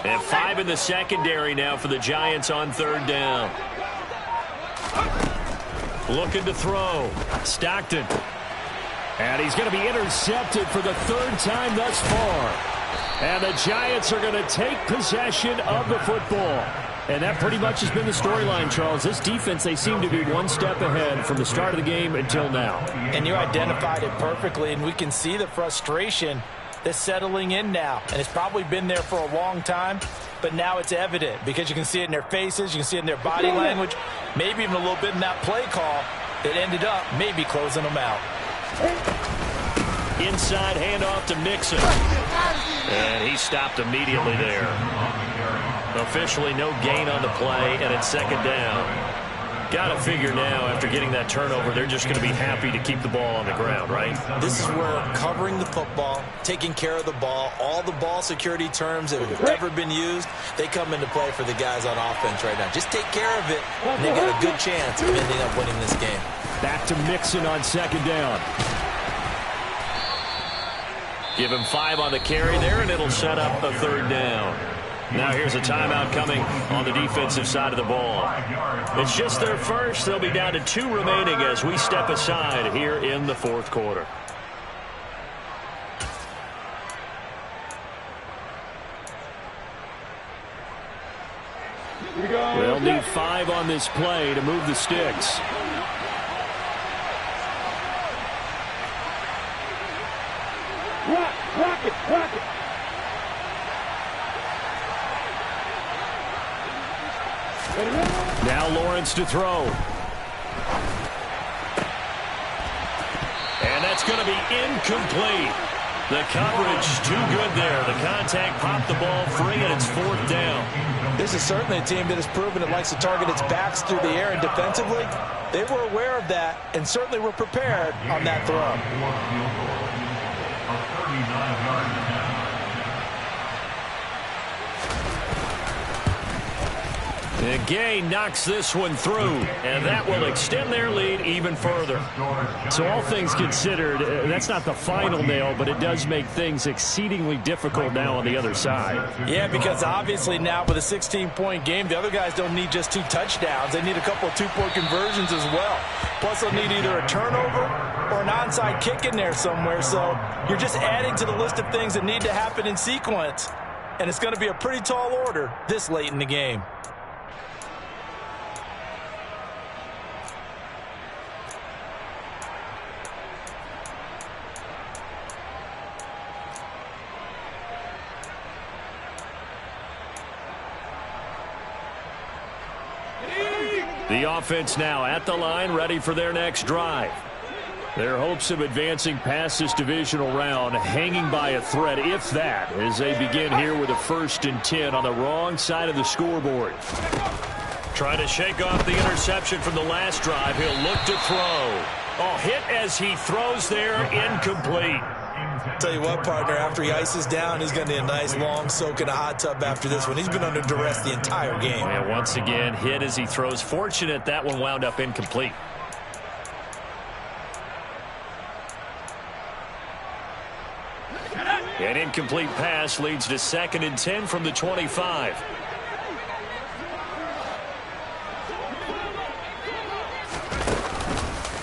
And 5 in the secondary now for the Giants on 3rd down. Looking to throw. Stockton. And he's going to be intercepted for the 3rd time thus far. And the Giants are going to take possession of the football. And that pretty much has been the storyline, Charles. This defense, they seem to be 1 step ahead from the start of the game until now. And you identified it perfectly, and we can see the frustration that's settling in now. And it's probably been there for a long time, but now it's evident because you can see it in their faces, you can see it in their body language, maybe even a little bit in that play call that ended up maybe closing them out. Inside handoff to Mixon. And he stopped immediately there. Officially no gain on the play, and it's 2nd down. Got to figure now, after getting that turnover, they're just going to be happy to keep the ball on the ground, right? This is where covering the football, taking care of the ball, all the ball security terms that have ever been used, they come into play for the guys on offense right now. Just take care of it, and they've got a good chance of ending up winning this game. Back to Mixon on 2nd down. Give him 5 on the carry there, and it'll set up a 3rd down. Now here's a timeout coming on the defensive side of the ball. It's just their first. They'll be down to 2 remaining as we step aside here in the 4th quarter. They'll need 5 on this play to move the sticks. Rock it. Now Lawrence to throw. And that's going to be incomplete. The coverage too good there. The contact popped the ball free, and it's 4th down. This is certainly a team that has proven it likes to target its backs through the air, and defensively, they were aware of that and certainly were prepared on that throw. A 39-yard attempt. And Gay knocks this one through, and that will extend their lead even further. So all things considered, that's not the final nail, but it does make things exceedingly difficult now on the other side. Yeah, because obviously now with a 16-point game, the other guys don't need just 2 touchdowns. They need a couple of 2-point conversions as well. Plus, they'll need either a turnover or an onside kick in there somewhere. So you're just adding to the list of things that need to happen in sequence. And it's going to be a pretty tall order this late in the game. The offense now at the line, ready for their next drive. Their hopes of advancing past this divisional round hanging by a thread, if that, as they begin here with a 1st and 10 on the wrong side of the scoreboard. Trying to shake off the interception from the last drive. He'll look to throw. Oh, hit as he throws there, incomplete. Tell you what, partner, after he ices down, he's going to need a nice long soak in a hot tub after this one. He's been under duress the entire game. And once again, hit as he throws. Fortunate that one wound up incomplete. An incomplete pass leads to 2nd and 10 from the 25.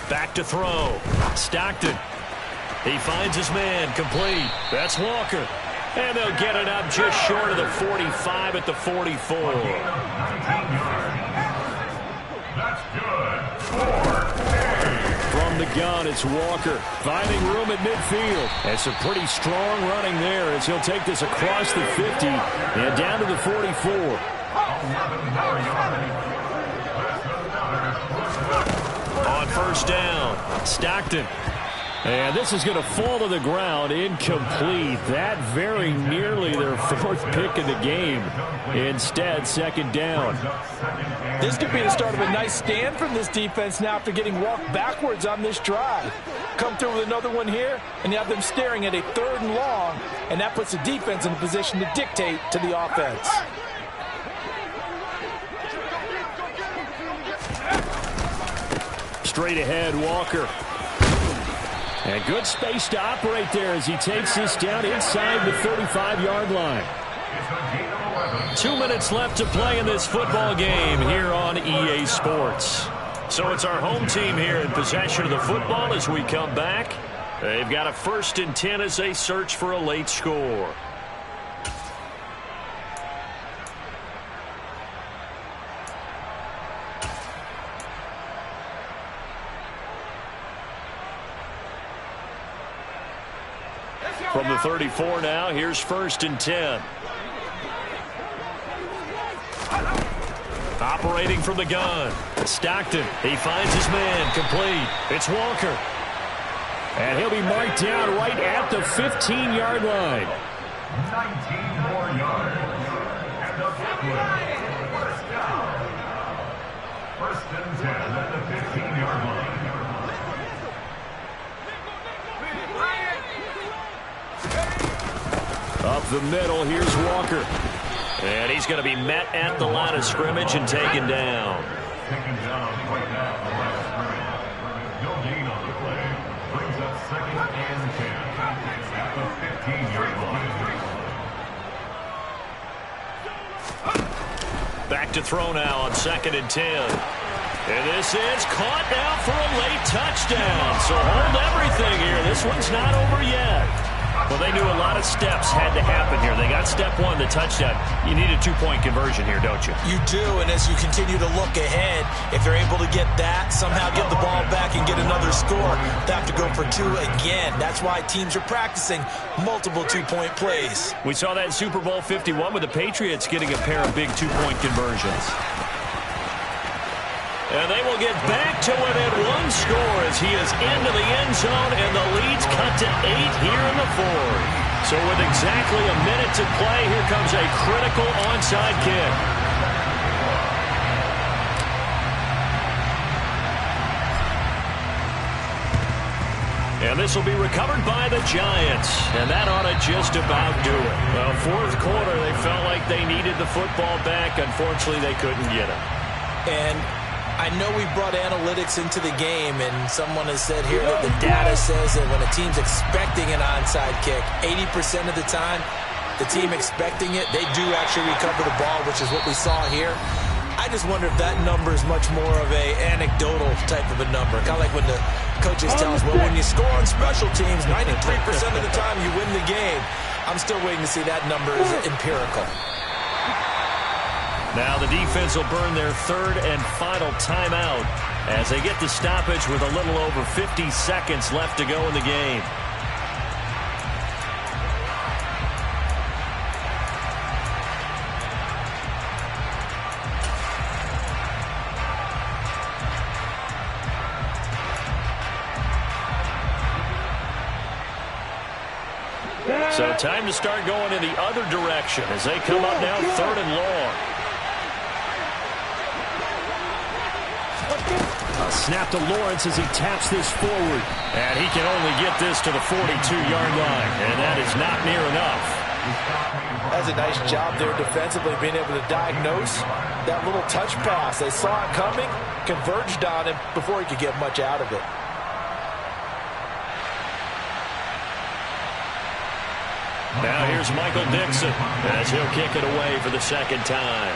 Back to throw. Stockton. He finds his man, complete. That's Walker. And they'll get it up just short of the 45 at the 44. That's good. 4. From the gun, it's Walker finding room at midfield. And some pretty strong running there as he'll take this across the 50 and down to the 44. On 1st down, Stockton. And this is going to fall to the ground, incomplete. That very nearly their 4th pick of the game. Instead, 2nd down. This could be the start of a nice stand from this defense now after getting walked backwards on this drive. Come through with another one here, and you have them staring at a 3rd and long, and that puts the defense in a position to dictate to the offense. Straight ahead, Walker. And good space to operate there as he takes this down inside the 35-yard line. 2 minutes left to play in this football game here on EA Sports. So it's our home team here in possession of the football as we come back. They've got a 1st and 10 as they search for a late score. From the 34 now, here's 1st and 10. Operating from the gun. Stockton, he finds his man, complete. It's Walker. And he'll be marked down right at the 15-yard line. 19 more yards. And the first down. 1st and 10 at the 15-yard line. Up the middle, here's Walker. And he's going to be met at the line of scrimmage and taken down. Taken down right now at the line of scrimmage. No gain on the play. Brings up 2nd and 10 at the 15-yard line. Back to throw now on 2nd and 10. And this is caught now for a late touchdown. So hold everything here. This one's not over yet. Well, they knew a lot of steps had to happen here. They got step 1, the touchdown. You need a 2-point conversion here, don't you? You do, and as you continue to look ahead, if they're able to get that, somehow get the ball back and get another score, they have to go for 2 again. That's why teams are practicing multiple 2-point plays. We saw that in Super Bowl 51 with the Patriots getting a pair of big 2-point conversions. And they will get back to within 1 score as he is into the end zone, and the lead's cut to 8 here in the 4th. So with exactly a minute to play, here comes a critical onside kick. And this will be recovered by the Giants. And that ought to just about do it. Well, fourth quarter, they felt like they needed the football back. Unfortunately, they couldn't get it. And I know we brought analytics into the game, and someone has said here that the data says that when a team's expecting an onside kick, 80% of the time, the team expecting it, they do actually recover the ball, which is what we saw here. I just wonder if that number is much more of a anecdotal type of a number. Kind of like when the coaches tell us, well, when you score on special teams, 93% of the time you win the game. I'm still waiting to see that number is empirical. Now the defense will burn their third and final timeout as they get the stoppage with a little over 50 seconds left to go in the game. So time to start going in the other direction as they come up now third and long. A snap to Lawrence as he taps this forward. And he can only get this to the 42-yard line. And that is not near enough. That's a nice job there defensively, being able to diagnose that little touch pass. They saw it coming, converged on him before he could get much out of it. Now here's Michael Dixon as he'll kick it away for the second time.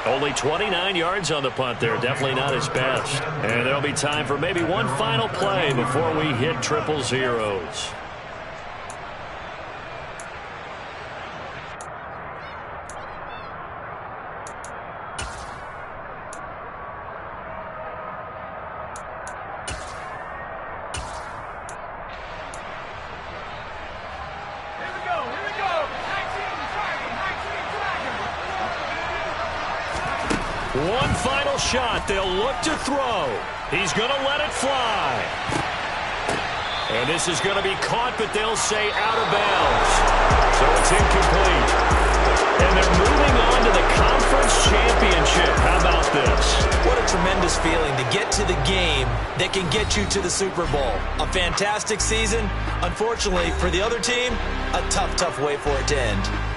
Only 29 yards on the punt there. Definitely not his best. And there'll be time for maybe one final play before we hit triple zeros. One final shot. They'll look to throw. He's going to let it fly. And this is going to be caught, but they'll say out of bounds. So it's incomplete. And they're moving on to the conference championship. How about this? What a tremendous feeling to get to the game that can get you to the Super Bowl. A fantastic season. Unfortunately, for the other team, a tough, tough way for it to end.